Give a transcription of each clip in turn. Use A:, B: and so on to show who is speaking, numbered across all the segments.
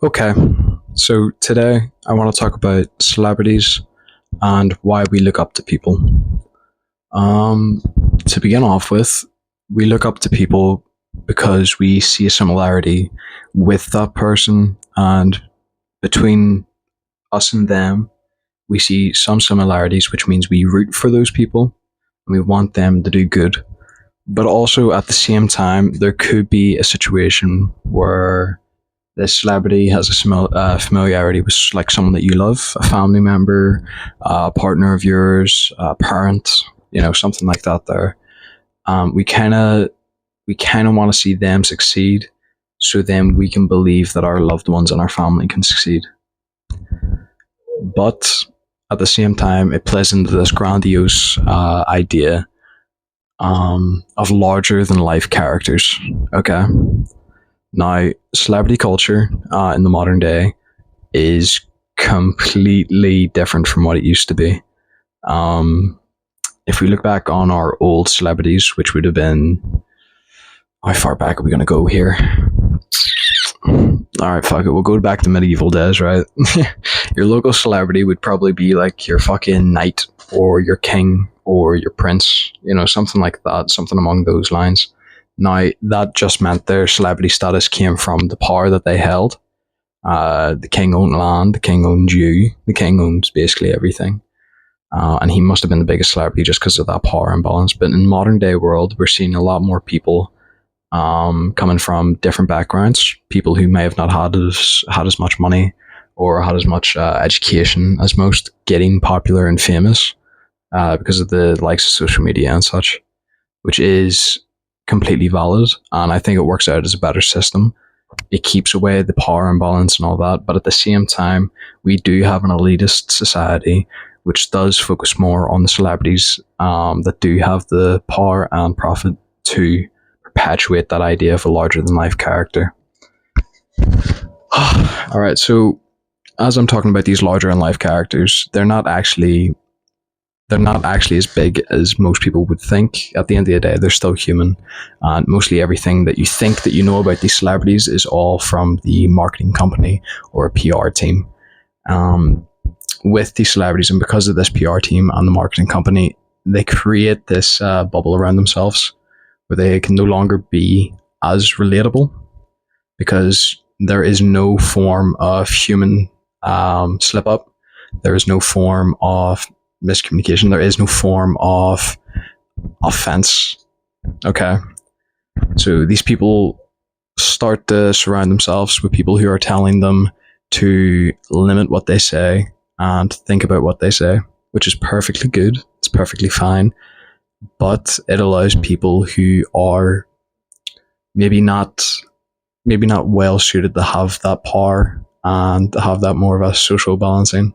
A: Okay, so today I want to talk about celebrities and why we look up to people. Um, to begin off with, we look up to people because we see a similarity with that person, and between us and them, we see some similarities, which means we root for those people and we want them to do good. But also at the same time, there could be a situation where this celebrity has a familiarity with like someone that you love, a family member, a partner of yours, a parent, something like that. There, we kind of want to see them succeed, so then we can believe that our loved ones and our family can succeed. But at the same time, it plays into this grandiose idea of larger than life characters. Okay, now celebrity culture in the modern day is completely different from what it used to be. Um, if we look back on our old celebrities, which would have been, how far back are we going to go here? All right, fuck it. We'll go back to medieval days, right? Your local celebrity would probably be like your fucking knight or your king or your prince, something like that, something along those lines. Now, that just meant their celebrity status came from the power that they held. The king owned land, the king owned you, the king owns basically everything. And he must have been the biggest celebrity just because of that power imbalance. But in modern day world, we're seeing a lot more people coming from different backgrounds, people who may have not had as much money or had as much education as most, getting popular and famous because of the likes of social media and such, which is completely valid. And I think it works out as a better system. It keeps away the power imbalance and all that. But at the same time, we do have an elitist society which does focus more on the celebrities that do have the power and profit to perpetuate that idea of a larger than life character. All right, so as I'm talking about these larger than life characters, they're not actually as big as most people would think. At the end of the day, they're still human. And mostly everything that you think that you know about these celebrities is all from the marketing company or a PR team. With these celebrities, and because of this PR team and the marketing company, they create this bubble around themselves where they can no longer be as relatable because there is no form of human slip up. There is no form of miscommunication. There is no form of offense. Okay. So these people start to surround themselves with people who are telling them to limit what they say and think about what they say, which is perfectly good. It's perfectly fine. But it allows people who are maybe not well suited to have that power and to have that more of a social balancing.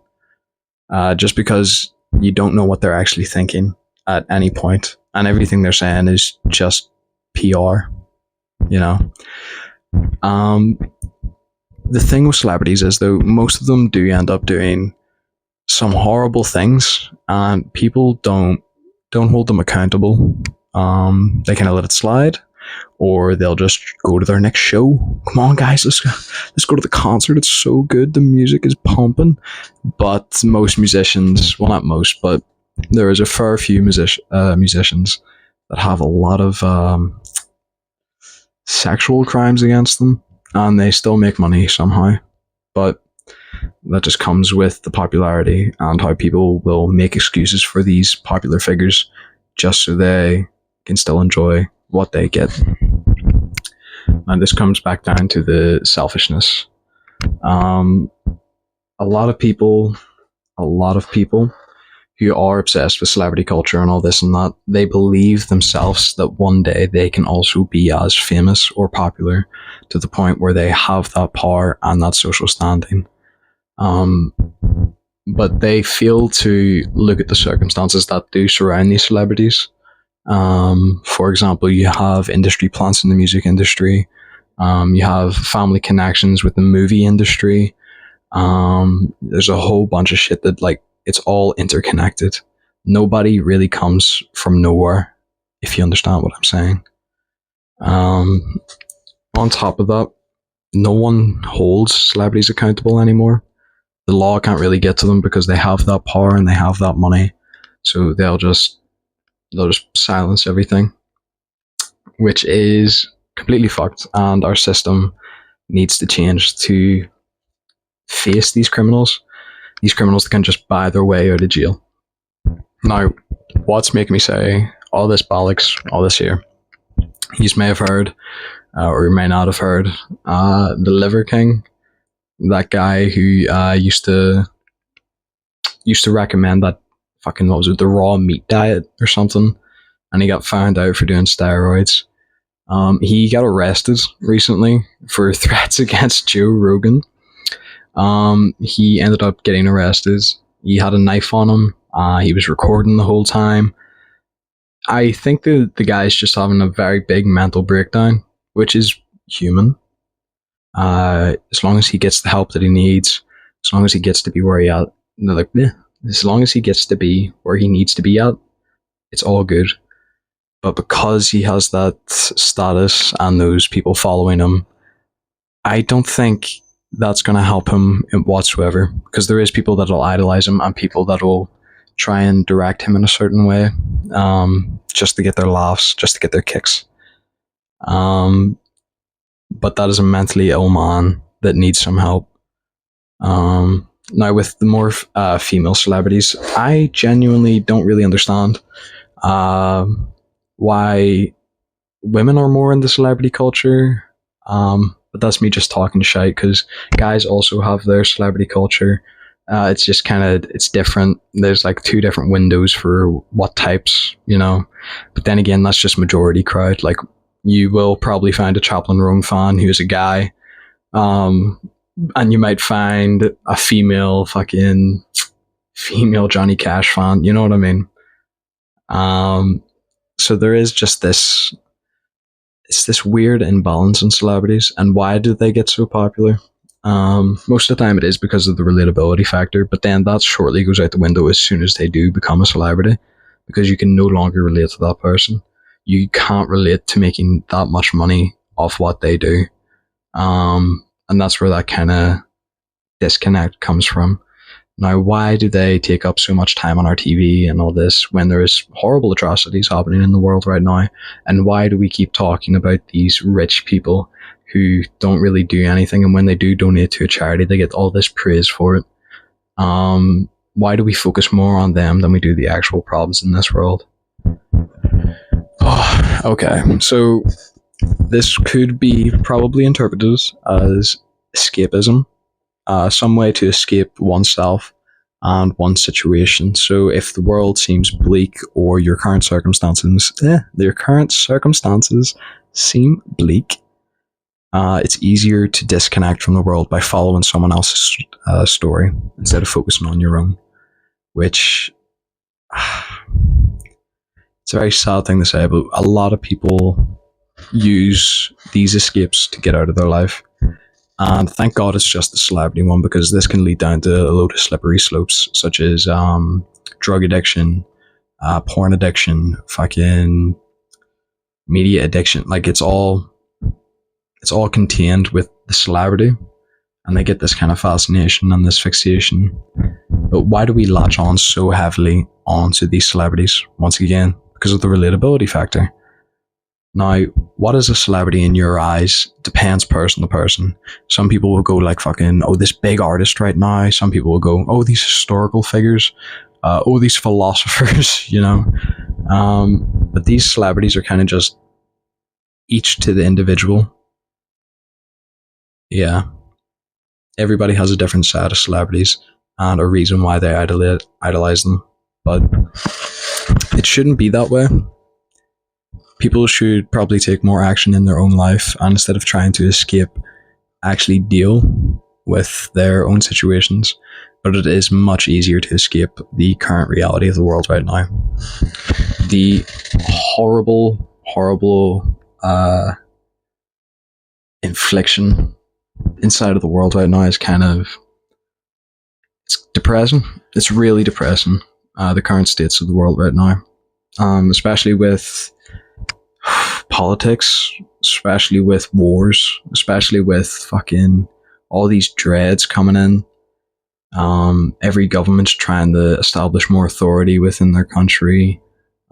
A: Just because you don't know what they're actually thinking at any point, and everything they're saying is just PR. You know, the thing with celebrities is though most of them do end up doing some horrible things, and people don't hold them accountable. They kind of let it slide, or they'll just go to their next show. Come on, guys, let's go to the concert. It's so good. The music is pumping. But most musicians, well, not most, but there is a fair few musicians that have a lot of sexual crimes against them, and they still make money somehow. But that just comes with the popularity and how people will make excuses for these popular figures just so they can still enjoy what they get. And this comes back down to the selfishness. A lot of people who are obsessed with celebrity culture and all this and that, they believe themselves that one day they can also be as famous or popular to the point where they have that power and that social standing. But they fail to look at the circumstances that do surround these celebrities. For example, you have industry plants in the music industry. You have family connections with the movie industry. There's a whole bunch of shit that it's all interconnected. Nobody really comes from nowhere, if you understand what I'm saying. On top of that, no one holds celebrities accountable anymore. The law can't really get to them because they have that power and they have that money. So they'll just silence everything, which is completely fucked. And our system needs to change to face these criminals that can just buy their way out of jail. Now, what's making me say all this bollocks, all this here? You may have heard, or you may not have heard, the Liver King, that guy who used to recommend that fucking, what was it, the raw meat diet or something, and he got found out for doing steroids. He got arrested recently for threats against Joe Rogan. He ended up getting arrested. He had a knife on him. He was recording the whole time. I think the guy's just having a very big mental breakdown, which is human. As long as he gets the help that he needs, as long as he gets to be where he at, like, as long as he gets to be where he needs to be at, it's all good. But because he has that status and those people following him, I don't think that's going to help him whatsoever, because there is people that'll idolize him and people that'll try and direct him in a certain way, just to get their laughs, just to get their kicks. But that is a mentally ill man that needs some help. Now, with the more female celebrities, I genuinely don't really understand why women are more in the celebrity culture. But that's me just talking shite, because guys also have their celebrity culture. It's just it's different. There's like two different windows for what types, But then again, that's just majority crowd. Like, you will probably find a Chaplin Roan fan who's a guy, and you might find a female Johnny Cash fan. You know what I mean? So there is just this. It's this weird imbalance in celebrities, and why do they get so popular? Most of the time it is because of the relatability factor, but then that shortly goes out the window as soon as they do become a celebrity, because you can no longer relate to that person. You can't relate to making that much money off what they do. And that's where that kind of disconnect comes from. Now, why do they take up so much time on our TV and all this when there is horrible atrocities happening in the world right now? And why do we keep talking about these rich people who don't really do anything, and when they do donate to a charity, they get all this praise for it? Why do we focus more on them than we do the actual problems in this world? Oh, okay, so this could be probably interpreted as escapism. Some way to escape oneself and one's situation. So if the world seems bleak, or your current circumstances seem bleak, it's easier to disconnect from the world by following someone else's story instead of focusing on your own, which it's a very sad thing to say, but a lot of people use these escapes to get out of their life. And thank God it's just the celebrity one, because this can lead down to a load of slippery slopes, such as drug addiction, porn addiction, fucking media addiction. Like, it's all contained with the celebrity, and they get this kind of fascination and this fixation. But why do we latch on so heavily onto these celebrities? Once again, because of the relatability factor. Now, what is a celebrity in your eyes depends person to person. Some people will go like fucking, oh, this big artist right now. Some people will go, oh, these historical figures. Oh, these philosophers, But these celebrities are kind of just each to the individual. Yeah. Everybody has a different set of celebrities and a reason why they idolize them. But it shouldn't be that way. People should probably take more action in their own life, and instead of trying to escape, actually deal with their own situations. But it is much easier to escape the current reality of the world right now. The horrible infliction inside of the world right now is it's depressing. It's really depressing, the current states of the world right now. Especially with politics especially with wars, especially with fucking all these dreads coming in. Every government's trying to establish more authority within their country.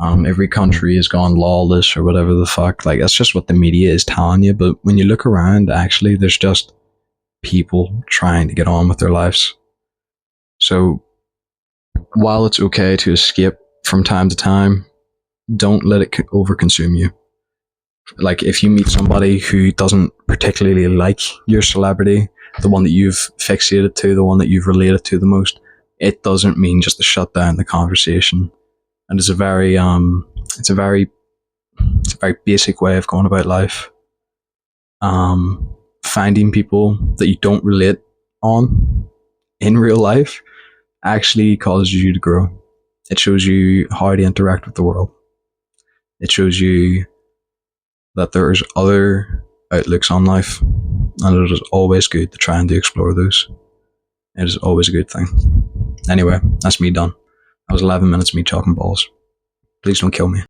A: Every country has gone lawless or whatever the fuck. Like, that's just what the media is telling you. But when you look around, actually, there's just people trying to get on with their lives. So while it's okay to escape from time to time, don't let it overconsume you. Like, if you meet somebody who doesn't particularly like your celebrity, the one that you've fixated to, the one that you've related to the most, it doesn't mean just to shut down the conversation. And it's a very basic way of going about life. Finding people that you don't relate on in real life actually causes you to grow. It shows you how to interact with the world. It shows you that there's other outlooks on life, and it is always good to try and to explore those. It is always a good thing. Anyway, that's me done. That was 11 minutes of me talking balls. Please don't kill me.